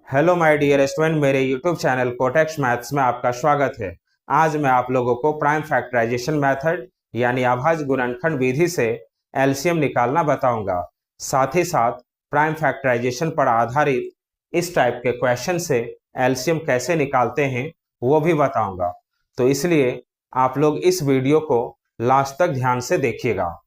Hello my dear student, मेरे YouTube channel cortex maths में आपका स्वागत है। आज मैं आप लोगों को प्राइम फैक्टराइजेशन मेथड यानी अभाज्य गुणनखंड विधि से एलसीएम निकालना बताऊंगा। साथ ही साथ प्राइम फैक्टराइजेशन पर आधारित इस टाइप के क्वेश्चन से एलसीएम कैसे निकालते हैं वो भी बताऊंगा। तो इसलिए आप लोग इस वीडियो को लास्ट तक ध्यान से देखिएगा।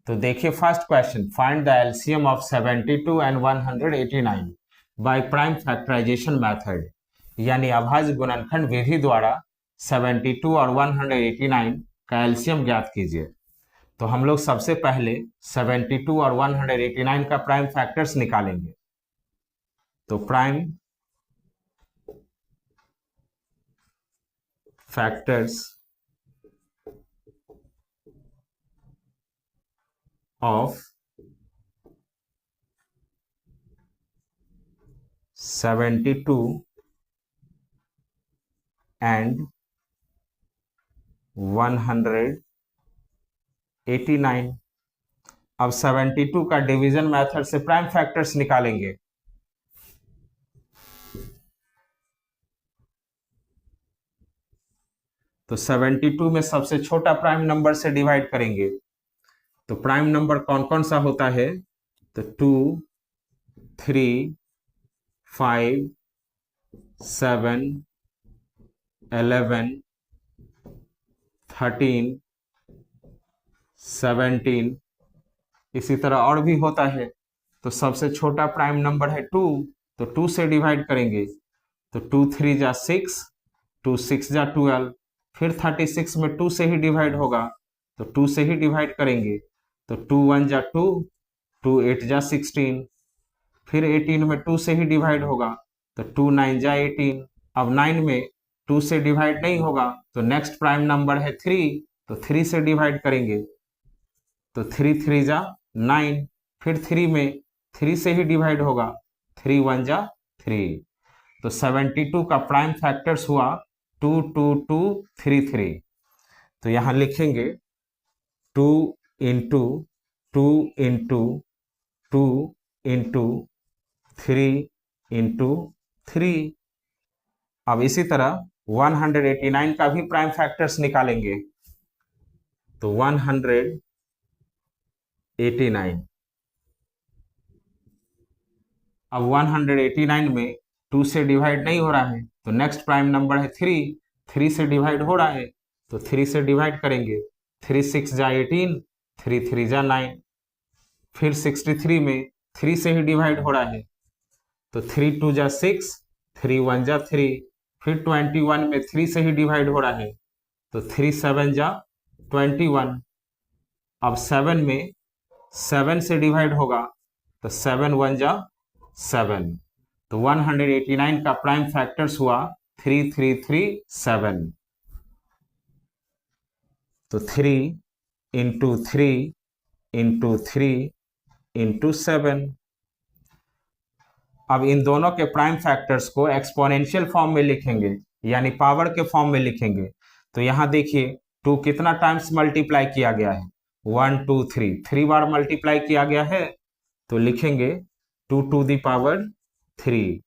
तो देखिए first question, find the LCM of 72 and 189 by prime factorization method, यानी अभाज्य गुणनखंड विधि द्वारा 72 और 189 का एलसीएम ज्ञात कीजिए। तो हम लोग सबसे पहले 72 और 189 का प्राइम फैक्टर्स निकालेंगे। तो प्राइम फैक्टर्स of 72 and 189। अब 72 का डिवीजन मेथड से प्राइम फैक्टर्स निकालेंगे। तो 72 में सबसे छोटा प्राइम नंबर से डिवाइड करेंगे। तो प्राइम नंबर कौन कौन सा होता है? तो 2, 3, 5, 7, 11, 13, 17, इसी तरह और भी होता है। तो सबसे छोटा प्राइम नंबर है 2, तो 2 से डिवाइड करेंगे। तो 2 3 जा 6, 2 6 जा 12, फिर 36 में 2 से ही डिवाइड होगा, तो 2 से ही डिवाइड करेंगे। तो 2 1 जा 2, 2 8 जा 16, फिर 18 में 2 से ही डिवाइड होगा, तो 2 9 जा 18। अब 9 में 2 से डिवाइड नहीं होगा, तो नेक्स्ट प्राइम नंबर है 3, तो 3 से डिवाइड करेंगे। तो 3 3 जा 9, फिर 3 में 3 से ही डिवाइड होगा, 3 1 जा 3। तो 72 का प्राइम फैक्टर्स हुआ 2 2 2 3 3। तो यहां लिखेंगे 2 इंटू 2 इंटू 2 इंटू 3 इंटू 3। अब इसी तरह 189 का भी प्राइम फैक्टर्स निकालेंगे। तो 189, अब 189 में 2 से डिवाइड नहीं हो रहा है, तो नेक्स्ट प्राइम नंबर है 3, 3 से डिवाइड हो रहा है, तो 3 से डिवाइड करेंगे। 3 6 जा 18, 3 3 जा 9, फिर 63 में 3 से ही डिवाइड हो रहा है, तो 3 2 जा 6, 3 1 जा 3, फिर 21 में 3 से ही डिवाइड हो रहा है, तो 3 7 जा 21। अब 7 में 7 से डिवाइड होगा, तो 7 1 जा 7। तो 189 का प्राइम फैक्टर्स हुआ 3 3 3 7। तो 3 इंटू 3 इंटू 3 इंटू 7। अब इन दोनों के प्राइम फैक्टर्स को एक्सपोनेंशियल फॉर्म में लिखेंगे, यानी पावर के फॉर्म में लिखेंगे। तो यहां देखिए 2 कितना टाइम्स मल्टीप्लाई किया गया है? 1 2 3, 3 बार मल्टीप्लाई किया गया है। तो लिखेंगे 2 टू दी पावर 3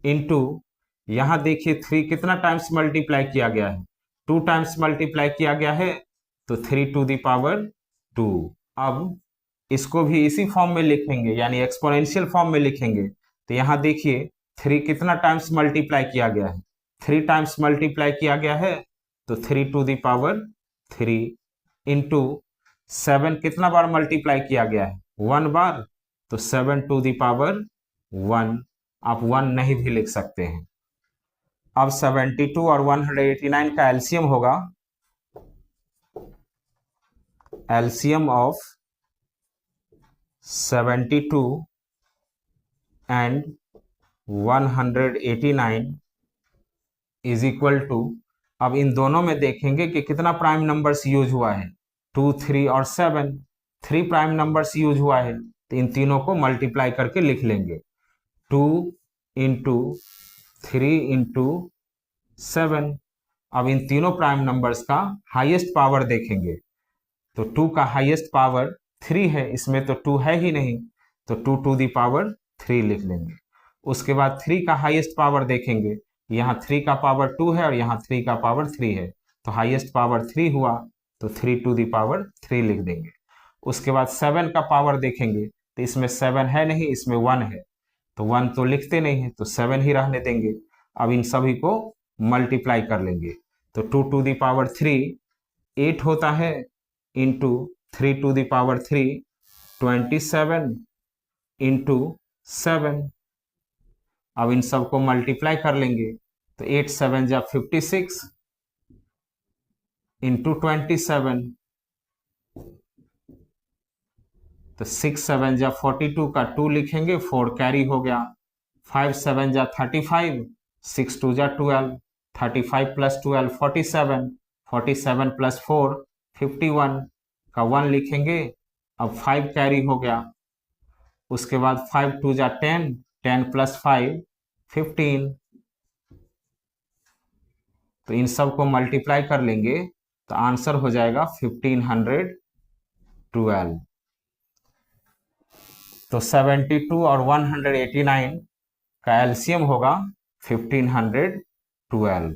इंटू, यहां देखिए 3 कितना टाइम्स मल्टीप्लाई किया गया है? 2 टाइम्स मल्टीप्लाई किया गया है, तो 3 टू दी पावर 2। अब इसको भी इसी फॉर्म में लिखेंगे, यानी एक्सपोनेंशियल फॉर्म में लिखेंगे। तो यहां देखिए 3 कितना टाइम्स मल्टीप्लाई किया गया है? 3 टाइम्स मल्टीप्लाई किया गया है, तो 3 टू दी पावर 3 इंटू 7 कितना बार मल्टीप्लाई किया गया है? 1 बार, तो 7 टू दी पावर 1। आप 1 नहीं भी लिख सकते हैं। अब 72 और 189 का एलसीएम होगा, LCM of 72 and 189 is equal to, अब इन दोनों में देखेंगे कि कितना प्राइम नंबर्स यूज हुआ है। 2 3 और 7, 3 प्राइम नंबर्स यूज हुआ है, तो इन तीनों को मल्टीप्लाई करके लिख लेंगे। 2 इंटू 3 इंटू 7। अब इन तीनों प्राइम नंबर्स का हाईएस्ट पावर देखेंगे। तो 2 का हाईएस्ट पावर 3 है, इसमें तो 2 है ही नहीं, तो 2 टू दी पावर 3 लिख लेंगे। उसके बाद 3 का हाईएस्ट पावर देखेंगे, यहाँ 3 का पावर 2 है और यहाँ 3 का पावर 3 है, तो हाईएस्ट पावर 3 हुआ, तो 3 टू दी पावर 3 लिख देंगे। उसके बाद 7 का पावर देखेंगे, तो इसमें 7 है नहीं, इसमें 1 है, तो 1 तो लिखते नहीं है, तो 7 ही रहने देंगे। अब इन सभी को मल्टीप्लाई कर लेंगे, तो 2 टू दी पावर 3 8 होता है, into 3 to the power 3 27 into 7। अब इन सबको मल्टीप्लाई कर लेंगे, तो 8 7 जा 56 इंटू 27, तो 6 7 जा 42 का 2 लिखेंगे, 4 कैरी हो गया, 5 7 जा 35, 6 2 जा 12, 35 प्लस 12 47, 47 प्लस 4 51 का 1 लिखेंगे, अब 5 कैरी हो गया। उसके बाद 5 2 जा 10, 10 प्लस 5 15, तो इन सब को मल्टीप्लाई कर लेंगे, तो आंसर हो जाएगा 1512। तो 72 और 189 का एलसीएम होगा 1512।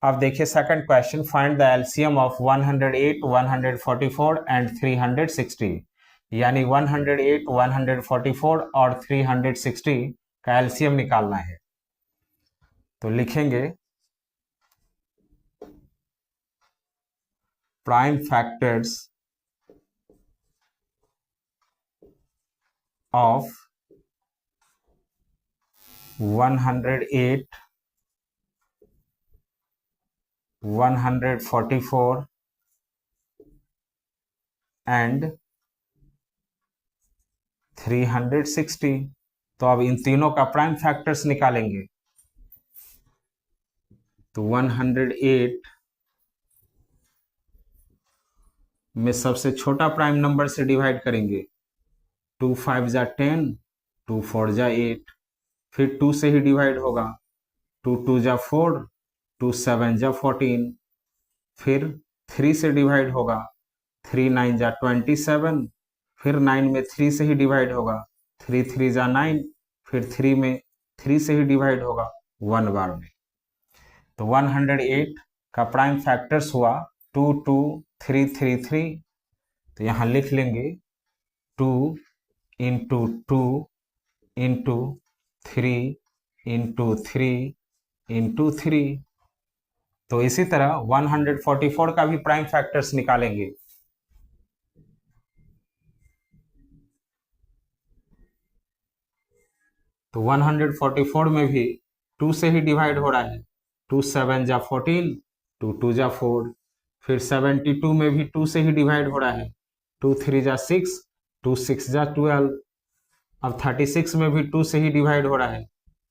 अब देखिए second question, find the LCM of 108, 144 and 360, यानी 108, 144 और 360 का एलसीएम निकालना है। तो लिखेंगे प्राइम फैक्टर्स of 108, 144 एंड 360। तो अब इन तीनों का प्राइम फैक्टर्स निकालेंगे, तो 108 में सबसे छोटा प्राइम नंबर से डिवाइड करेंगे, 2 5 जा 10, 2 4 जा 8, फिर 2 से ही डिवाइड होगा, 2 2 जा 4, 2 7 जा 14, फिर 3 से डिवाइड होगा, 3 9 जा 27, फिर 9 में 3 से ही डिवाइड होगा, 3 3 जा 9, फिर 3 में 3 से ही डिवाइड होगा 1 बार में। तो 108 का प्राइम फैक्टर्स हुआ 2 2 3 3 3, तो यहाँ लिख लेंगे 2 इंटू 2 इंटू 3 इंटू 3 इंटू 3। तो इसी तरह 144 का भी प्राइम फैक्टर्स निकालेंगे, तो 144 में भी 2 से ही डिवाइड हो रहा है, 2 7 जा 14, 2 2 जा 4, फिर 72 में भी 2 से ही डिवाइड हो रहा है, 2 3 जा 6, 2 6 जा 12। अब 36 में भी 2 से ही डिवाइड हो रहा है,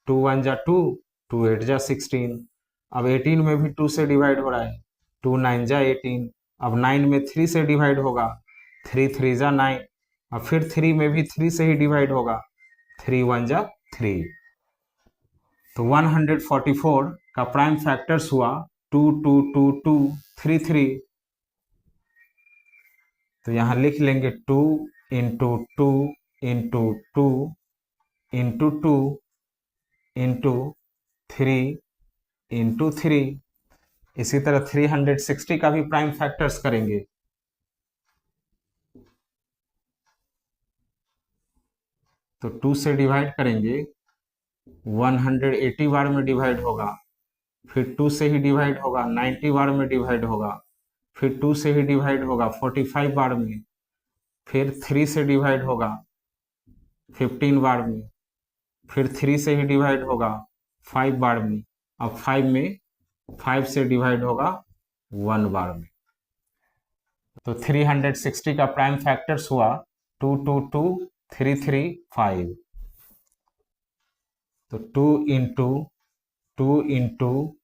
2 1 जा 2, 2 8 जा 16। अब 18 में भी 2 से डिवाइड हो रहा है, 2 9 जा 18। अब 9 में 3 से डिवाइड होगा, 3 3 जा 9। अब फिर 3 में भी 3 से ही डिवाइड होगा, 3 1 जा 3। तो 144 का प्राइम फैक्टर्स हुआ 2 2 2 2 3 3। तो यहां लिख लेंगे 2 into 2 into 2 into 2 into 3 into 3। इसी तरह 360 का भी प्राइम फैक्टर्स करेंगे, तो 2 से डिवाइड करेंगे, 180 बार में डिवाइड होगा, फिर 2 से ही डिवाइड होगा, 90 बार में डिवाइड होगा, फिर 2 से ही डिवाइड होगा 45 बार में, फिर 3 से डिवाइड होगा 15 बार में, फिर 3 से ही डिवाइड होगा 5 बार में, अब 5 में 5 से डिवाइड होगा 1 बार में। तो 360 का प्राइम फैक्टर्स हुआ 2 2 2 3 3 5। तो 2 into 2 into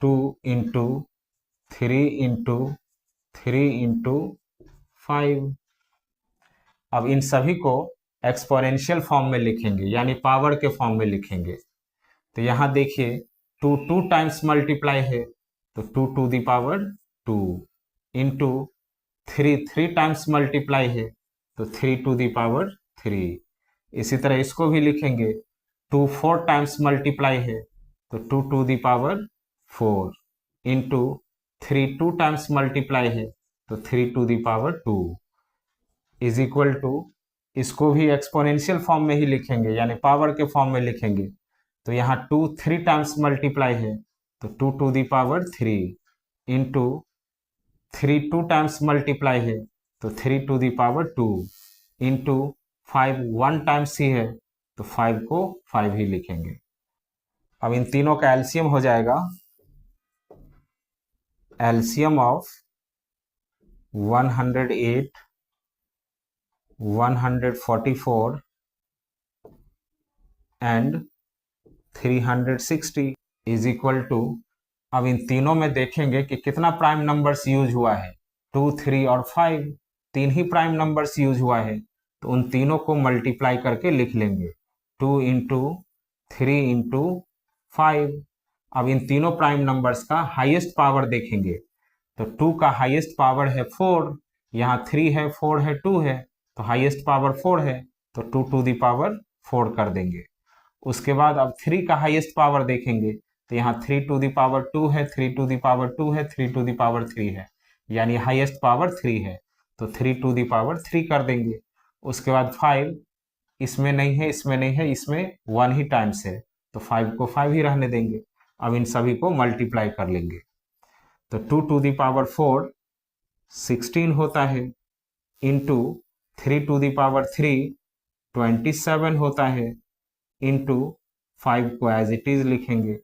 2 into 3 into 3 into 5। अब इन सभी को एक्सपोनेंशियल फॉर्म में लिखेंगे, यानी पावर के फॉर्म में लिखेंगे। तो यहां देखिए 2 2 टाइम्स मल्टीप्लाई है, तो 2 to the power 2 into 3 3 times multiply है, तो 3 टू दी पावर 3। इसी तरह इसको भी लिखेंगे टू 4 टाइम्स मल्टीप्लाई है तो 2 to the power 4 into 3 2 times multiply है तो 3 to the power 2 is equal to, इसको भी एक्सपोनेंशियल फॉर्म में ही लिखेंगे यानी पावर के फॉर्म में लिखेंगे। तो यहाँ 2 3 टाइम्स मल्टीप्लाई है तो 2 to the power 3 into 3 2 times multiply है तो 3 to the power 2 into 5 1 times ही है तो 5 को 5 ही लिखेंगे। अब इन तीनों का एलसीएम हो जाएगा, LCM of 108 144 and 360 is equal to, अब इन तीनों में देखेंगे कि कितना प्राइम नंबर्स यूज हुआ है, 2 3 और 5 तीन ही प्राइम नंबर्स यूज हुआ है तो उन तीनों को मल्टीप्लाई करके लिख लेंगे 2 इंटू 3 इंटू 5। अब इन तीनों प्राइम नंबर्स का हाईएस्ट पावर देखेंगे तो 2 का हाईएस्ट पावर है 4, यहाँ 3 है 4 है 2 है तो हाईएस्ट पावर 4 है तो 2 टू द पावर 4 कर देंगे। उसके बाद अब 3 का हाईएस्ट पावर देखेंगे तो यहाँ 3 टू द पावर 2 है, 3 टू द पावर 2 है, 3 टू द पावर 3 है, यानी हाईएस्ट पावर 3 है तो 3 टू द पावर 3 कर देंगे। उसके बाद 5 इसमें नहीं है, इसमें नहीं है, इसमें 1 ही टाइम्स है तो 5 को 5 ही रहने देंगे। अब इन सभी को मल्टीप्लाई कर लेंगे तो 2 टू द पावर 4 16 होता है इंटू 3 टू द पावर 3 27 होता है इंटू 5 को एज इट इज लिखेंगे।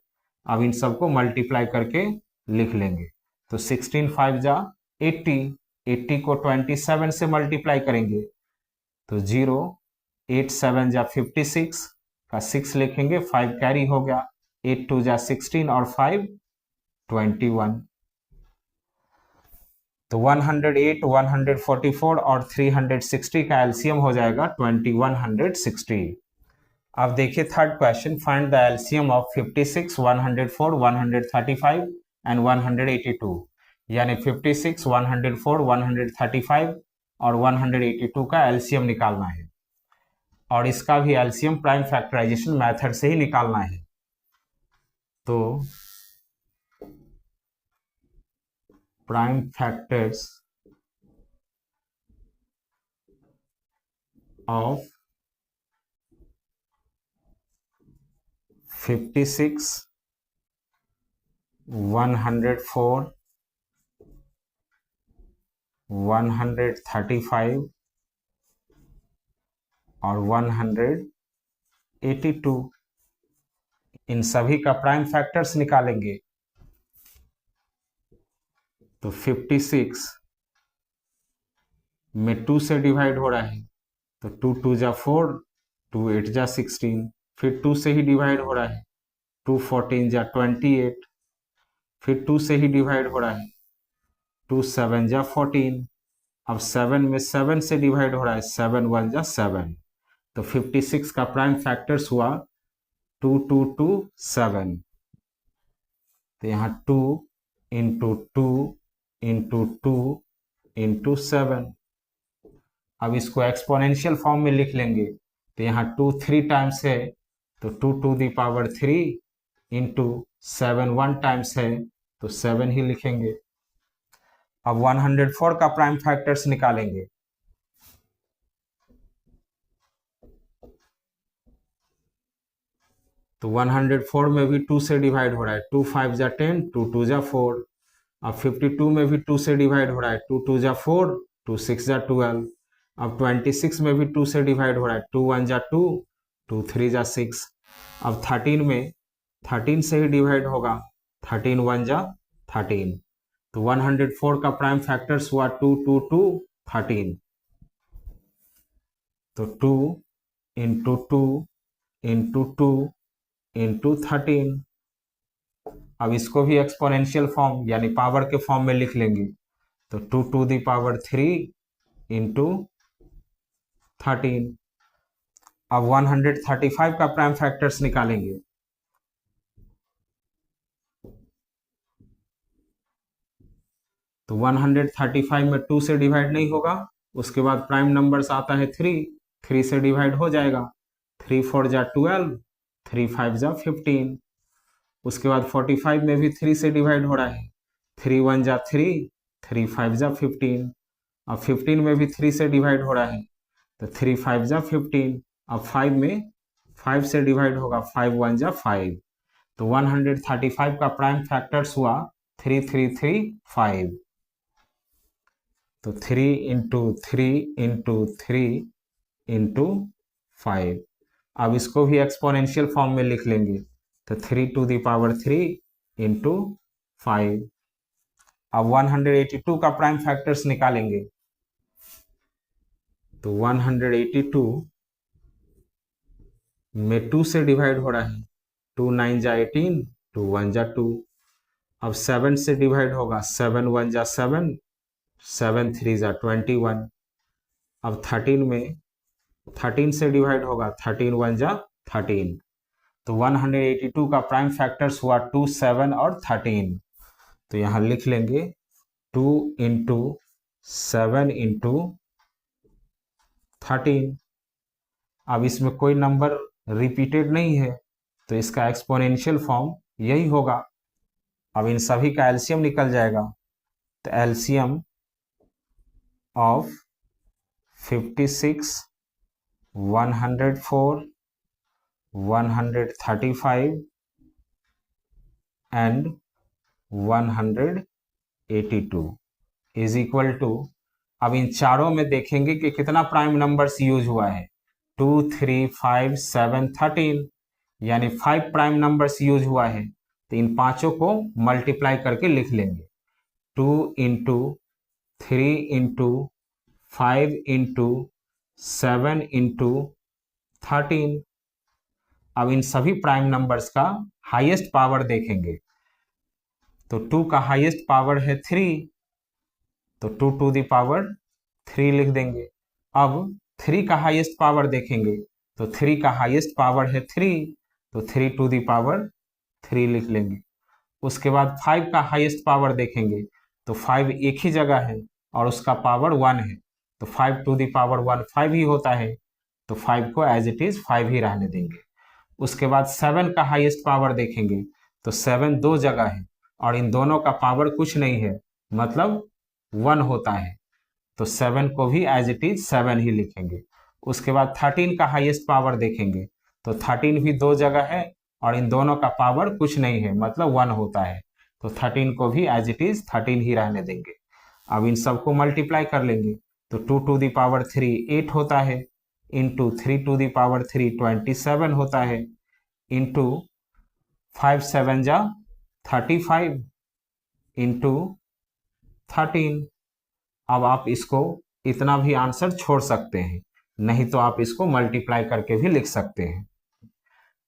अब इन सबको मल्टीप्लाई करके लिख लेंगे तो 16 5 जा 80, 80 को 27 से मल्टीप्लाई करेंगे तो 0, 8 7 जा 56 का 6 लिखेंगे, 5 कैरी हो गया, 8 2 जा 16 और 5 21। तो 108 144 और 360 का एलसीएम हो जाएगा 2160। अब देखिए third question, find the LCM of 56 104 135 and 182, यानी 56 104 135 और 182 का एलसीएम निकालना है और इसका भी एलसीएम प्राइम फैक्टराइजेशन मेथड से ही निकालना है। तो प्राइम फैक्टर्स ऑफ 56 104 135 और 182, इन सभी का प्राइम फैक्टर्स निकालेंगे तो 56 में 2 से डिवाइड हो रहा है तो 2 2 जा 4, 2 8 जा 16, फिर 2 से ही डिवाइड हो रहा है 2 14 जा 28, फिर 2 से ही डिवाइड हो रहा है 2 7 जा 14, अब 7 में 7 से डिवाइड हो रहा है 7 1 जा 7, तो 56 का प्राइम फैक्टर्स हुआ 2 2 2 7, तो यहाँ 2 इंटू 2 इंटू 2 इंटू 7। अब इसको एक्सपोनेंशियल फॉर्म में लिख लेंगे तो यहाँ 2 3 टाइम्स है तो 2 to the power 3 into 7 1 times है तो 7 ही लिखेंगे। अब 104 का प्राइम फैक्टर्स निकालेंगे तो 104 में भी 2 से डिवाइड हो रहा है, 2 5 जा 10, 2 2 जा 4, अब 52 में भी 2 से डिवाइड हो रहा है, 2 2 जा 4, 2 6 जा 12, अब 26 में भी 2 से डिवाइड हो रहा है, 2 1 जा 2, 2 3 जा 6, अब 13 में 13 से ही डिवाइड होगा, 13 1 जा 13, तो 104 का प्राइम फैक्टर्स हुआ 2 2 2 13, तो 2 इंटू 2 इंटू 2 इंटू 13। अब इसको भी एक्सपोनेंशियल फॉर्म यानी पावर के फॉर्म में लिख लेंगे तो 2 टू द पावर 3 इंटू 13। अब 135 का प्राइम फैक्टर्स निकालेंगे तो 135 में 2 से डिवाइड नहीं होगा, उसके बाद प्राइम नंबर्स आता है 3 से डिवाइड हो जाएगा, 3 4 जा 12, 3 5 जा 15। उसके बाद 45 में भी 3 से डिवाइड हो रहा है, 3 1 जा 3, 3 5 जा 15। अब 15 में भी 3 से डिवाइड हो रहा है, तो 3 5 जा 15। अब 5 में 5 से डिवाइड होगा, 5 1 जा 5। तो 135 का प्राइम फैक्टर्स हुआ 3335। तो 3 इंटू 3 इंटू 3 इंटू 5। अब इसको भी एक्सपोनेंशियल फॉर्म में लिख लेंगे, तो 3 टू द पावर 3 इंटू 5। अब 182 का प्राइम फैक्टर्स निकालेंगे, तो 182 में 2 से डिवाइड हो रहा है, 2 9 जा 18, 2 1 जा 2। अब 7 से डिवाइड होगा, 7 1 जा 7, 7 3 जा 21। अब 13 में 13 से डिवाइड होगा, 13 1 जा 13। तो 182 का प्राइम फैक्टर्स हुआ 2 7 और 13। तो यहाँ लिख लेंगे 2 इंटू 7 इंटू 13। अब इसमें कोई नंबर रिपीटेड नहीं है, तो इसका एक्सपोनेंशियल फॉर्म यही होगा। अब इन सभी का एलसीएम निकल जाएगा, तो LCM of 56, 104, 135 and 182 is equal to, अब इन चारों में देखेंगे कि कितना प्राइम नंबर्स यूज हुआ है, 2 3 5 7 13, यानी 5 प्राइम नंबर्स यूज हुआ है। तो इन पांचों को मल्टीप्लाई करके लिख लेंगे, 2 इंटू 3 इंटू 5 इंटू 7 इंटू 13। अब इन सभी प्राइम नंबर्स का हाईएस्ट पावर देखेंगे, तो 2 का हाईएस्ट पावर है 3, तो 2 टू द पावर 3 लिख देंगे। अब 3 का हाईएस्ट पावर देखेंगे, तो 3 का हाईएस्ट पावर है 3, तो 3 टू द पावर 3 लिख लेंगे। उसके बाद 5 का हाईएस्ट पावर देखेंगे, तो 5 एक ही जगह है और उसका पावर 1 है, तो 5 टू द पावर 1 5 ही होता है, तो 5 को एज इट इज 5 ही रहने देंगे। उसके बाद 7 का हाईएस्ट पावर देखेंगे, तो 7 दो जगह है और इन दोनों का पावर कुछ नहीं है, मतलब 1 होता है, तो 7 को भी एज इट इज 7 ही लिखेंगे। उसके बाद 13 का हाईएस्ट पावर देखेंगे, तो 13 भी दो जगह है और इन दोनों का पावर कुछ नहीं है, मतलब 1 होता है, तो 13 को भी एज इट इज 13 ही रहने देंगे। अब इन सबको मल्टीप्लाई कर लेंगे, तो 2 टू द पावर 3 8 होता है, इंटू 3 टू द पावर 3 27 होता है, इंटू 5 7 जा 35 इंटू 13। अब आप इसको इतना भी आंसर छोड़ सकते हैं, नहीं तो आप इसको मल्टीप्लाई करके भी लिख सकते हैं।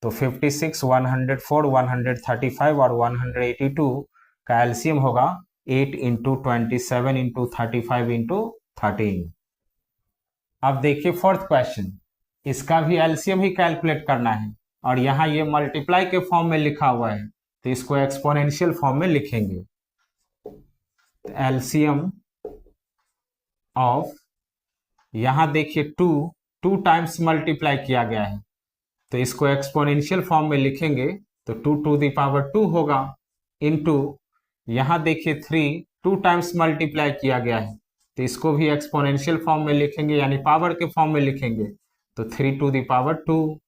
तो 56, 104, 135 और 182 का एलसीएम होगा 8 इंटू 27 इंटू 35 इंटू 13। अब देखिए फोर्थ क्वेश्चन, इसका भी एलसीएम ही कैलकुलेट करना है और यहाँ ये मल्टीप्लाई के फॉर्म में लिखा हुआ है, तो इसको एक्सपोनेंशियल फॉर्म में लिखेंगे। एलसीएम ऑफ, यहां देखिए 2 टाइम्स मल्टीप्लाई किया गया है, तो इसको एक्सपोनेंशियल फॉर्म में लिखेंगे, तो 2 टू द पावर 2 होगा, इनटू यहां देखिए 3 2 टाइम्स मल्टीप्लाई किया गया है, तो इसको भी एक्सपोनेंशियल फॉर्म में लिखेंगे, यानी पावर के फॉर्म में लिखेंगे, तो 3 टू द पावर 2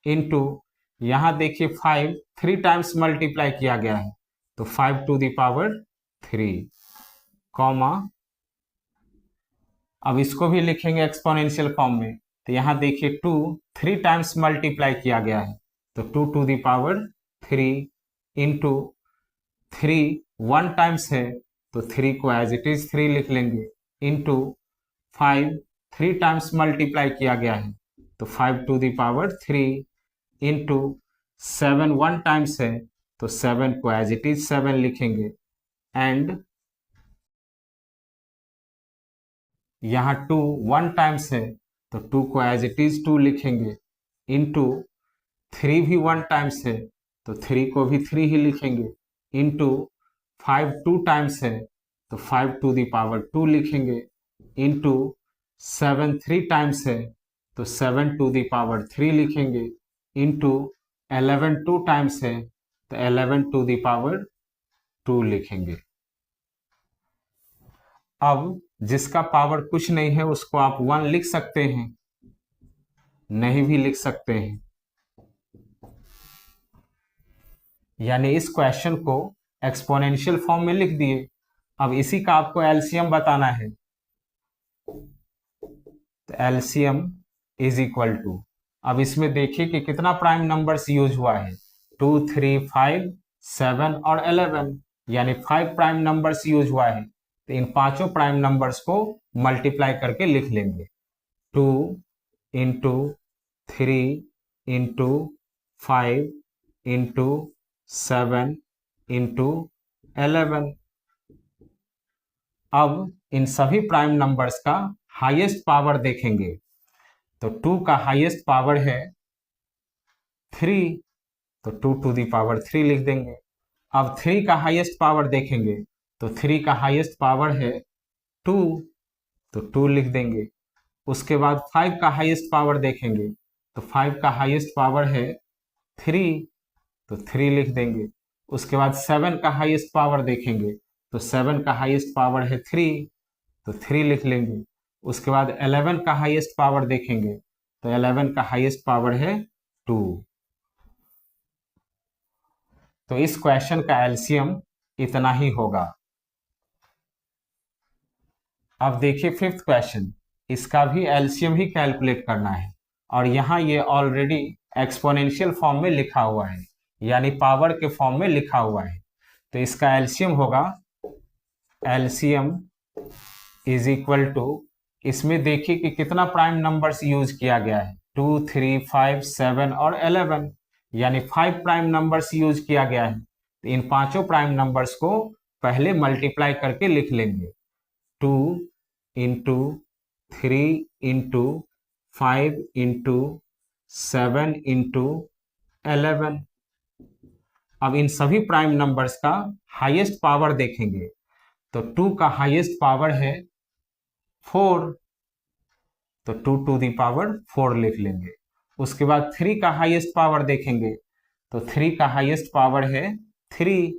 इंटू यहां देखिए 5 3 टाइम्स मल्टीप्लाई किया गया है, तो 5 टू द पावर 3, कॉमा अब इसको भी लिखेंगे एक्सपोनेंशियल फॉर्म में, तो यहां देखिए 2 3 टाइम्स मल्टीप्लाई किया गया है, तो 2 to the power 3 into 3 1 times है, तो 3 को एज इट इज 3 लिख लेंगे, इंटू 5 3 टाइम्स मल्टीप्लाई किया गया है, तो 5 to the power 3 into 7 1 times है, तो 7 को एज इट इज 7 लिखेंगे, एंड यहाँ 2 1 टाइम्स है, तो 2 को एज इट इज 2 लिखेंगे, इंटू 3 भी 1 टाइम्स है, तो 3 को भी 3 ही लिखेंगे, इंटू 5 2 टाइम्स है, तो 5 टू द पावर 2 लिखेंगे, इंटू 7 3 टाइम्स है, तो 7 टू द पावर 3 लिखेंगे, इंटू 11 टू टाइम्स है तो 11 टू द पावर 2 लिखेंगे। अब जिसका पावर कुछ नहीं है उसको आप 1 लिख सकते हैं, नहीं भी लिख सकते हैं। यानी इस क्वेश्चन को एक्सपोनेंशियल फॉर्म में लिख दिए। अब इसी का आपको एलसीएम बताना है, तो एलसीएम इज इक्वल टू, अब इसमें देखिए कि कितना प्राइम नंबर्स यूज हुआ है, 2, 3, 5, 7 और 11, यानी 5 प्राइम नंबर्स यूज हुआ है। तो इन पांचों प्राइम नंबर्स को मल्टीप्लाई करके लिख लेंगे, 2 इंटू 3 इंटू 5 इंटू 7 इंटू 11। अब इन सभी प्राइम नंबर्स का हाईएस्ट पावर देखेंगे, तो 2 का हाईएस्ट पावर है 3, तो 2 टू दी पावर 3 लिख देंगे। अब 3 का हाईएस्ट पावर देखेंगे, तो 3 का हाईएस्ट पावर है 2, तो 2 लिख देंगे। उसके बाद 5 का हाईएस्ट पावर देखेंगे, तो 5 का हाईएस्ट पावर है 3, तो 3 लिख देंगे। उसके बाद 7 का हाईएस्ट पावर देखेंगे, तो 7 का हाईएस्ट पावर है 3, तो 3 लिख लेंगे। उसके बाद 11 का हाईएस्ट पावर देखेंगे, तो 11 का हाईएस्ट पावर है 2। तो इस क्वेश्चन का एलसीएम इतना ही होगा। अब देखिए फिफ्थ क्वेश्चन, इसका भी एलसीएम ही कैलकुलेट करना है, और यहाँ ये ऑलरेडी एक्सपोनेंशियल फॉर्म में लिखा हुआ है, यानी पावर के फॉर्म में लिखा हुआ है। तो इसका एलसीएम होगा, एलसीएम इज इक्वल टू, इसमें देखिए कि कितना प्राइम नंबर्स यूज किया गया है, 2, 3, 5, 7 और 11, यानी 5 प्राइम नंबर्स यूज किया गया है। तो इन पांचों प्राइम नंबर्स को पहले मल्टीप्लाई करके लिख लेंगे, 2 इंटू 3 इंटू 5 इंटू 7 इंटू 11। अब इन सभी प्राइम नंबर्स का हाईएस्ट पावर देखेंगे, तो 2 का हाईएस्ट पावर है 4, तो 2 टू दी पावर 4 लिख लेंगे। उसके बाद 3 का हाईएस्ट पावर देखेंगे, तो 3 का हाईएस्ट पावर है 3,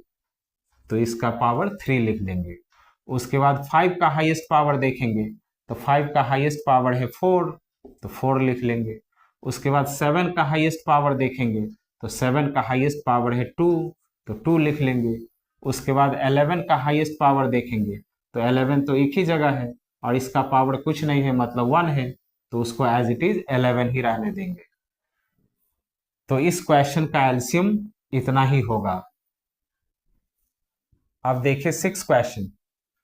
तो इसका पावर 3 लिख लेंगे। उसके बाद 5 का हाईएस्ट पावर देखेंगे, तो 5 का हाईएस्ट पावर है 4, तो 4 लिख लेंगे। उसके बाद 7 का हाईएस्ट पावर देखेंगे, तो 7 का हाईएस्ट पावर है 2, तो 2 लिख लेंगे। उसके बाद 11 का हाईएस्ट पावर देखेंगे, तो 11 तो एक ही जगह है और इसका पावर कुछ नहीं है, मतलब 1 है, तो उसको एज इट इज 11 ही रहने देंगे। तो इस क्वेश्चन का एलसीएम इतना ही होगा। अब देखिए six question,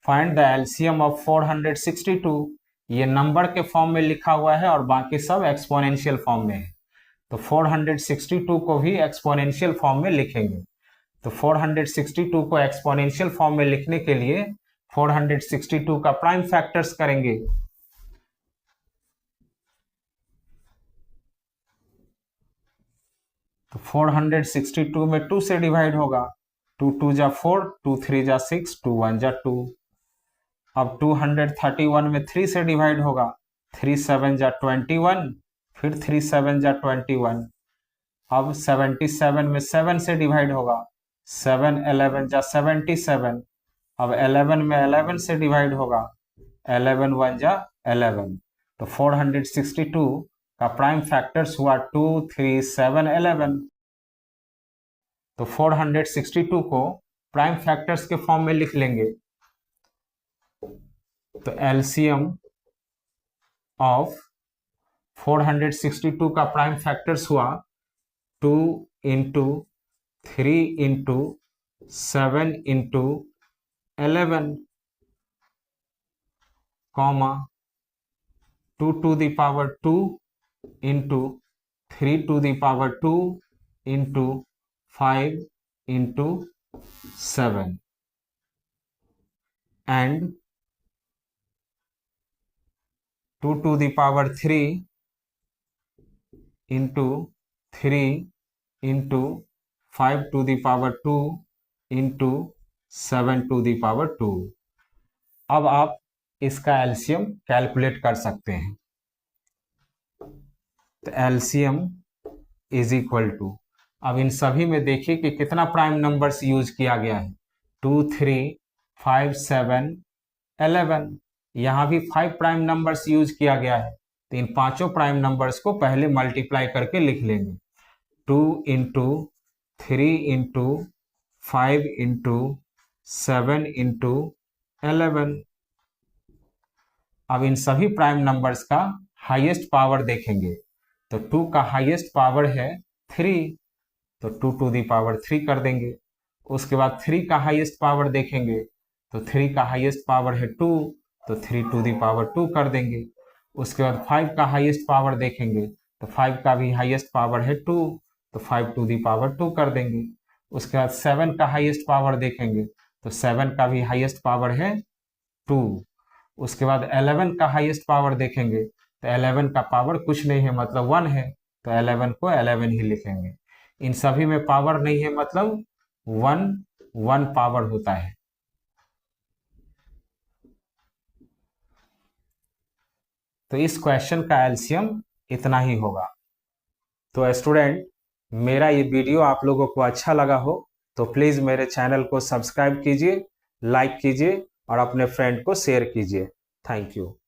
find the LCM of 462। ये नंबर के फॉर्म में लिखा हुआ है और बाकी सब एक्सपोनेंशियल फॉर्म में है, तो 462 को भी एक्सपोनेंशियल फॉर्म में लिखेंगे। तो 462 को एक्सपोनेंशियल फॉर्म में लिखने के लिए 462 का प्राइम फैक्टर्स करेंगे। तो 462 में 2 से डिवाइड होगा, 2 2 जा 4, 2 3 जा 6, 2 1 जा 2। अब 231 में 3 से डिवाइड होगा, 3 7 जा 21, फिर 3 7 जा 21। अब 77 में 7 से डिवाइड होगा, 7 11 जा 77। अब 11 में 11 से डिवाइड होगा, 11 1 जा 11। तो 462 का प्राइम फैक्टर्स हुआ 2 3 7 11। तो 462 को प्राइम फैक्टर्स के फॉर्म में लिख लेंगे, तो एलसीएम ऑफ 462 का प्राइम फैक्टर्स हुआ 2 into 3 into 7 into 11, comma 2 to the power 2 into 3 to the power 2 into 5 into 7 and 2 to the power 3 into 3 into 5 to the power 2 into 7 to the power 2। अब आप इसका LCM calculate कर सकते हैं। तो LCM is equal to, अब इन सभी में देखिए कि कितना प्राइम नंबर्स यूज किया गया है, 2, 3, 5, 7, 11। यहाँ भी 5 प्राइम नंबर्स यूज किया गया है, तो इन पांचों प्राइम नंबर्स को पहले मल्टीप्लाई करके लिख लेंगे। 2 इंटू 3 इंटू 5 इंटू 7 इंटू 11। अब इन सभी प्राइम नंबर्स का हाईएस्ट पावर देखेंगे, तो 2 का हाईएस्ट पावर है 3, तो 2 टू दी पावर 3 कर देंगे। उसके बाद 3 का हाईएस्ट पावर देखेंगे, तो 3 का हाईएस्ट पावर है 2, तो 3 टू दी पावर 2 कर देंगे। उसके बाद 5 का हाईएस्ट पावर देखेंगे, तो 5 का भी हाईएस्ट पावर है 2, तो 5 टू दी पावर 2 कर देंगे। उसके बाद 7 का हाईएस्ट पावर देखेंगे, तो 7 का भी हाईएस्ट पावर है 2। उसके बाद 11 का हाईएस्ट पावर देखेंगे, तो 11 का पावर कुछ नहीं है, मतलब 1 है, तो 11 को 11 ही लिखेंगे। इन सभी में पावर नहीं है, मतलब 1 पावर होता है। तो इस क्वेश्चन का एलसीएम इतना ही होगा। तो स्टूडेंट, मेरा ये वीडियो आप लोगों को अच्छा लगा हो तो प्लीज़ मेरे चैनल को सब्सक्राइब कीजिए, लाइक कीजिए और अपने फ्रेंड को शेयर कीजिए। Thank you.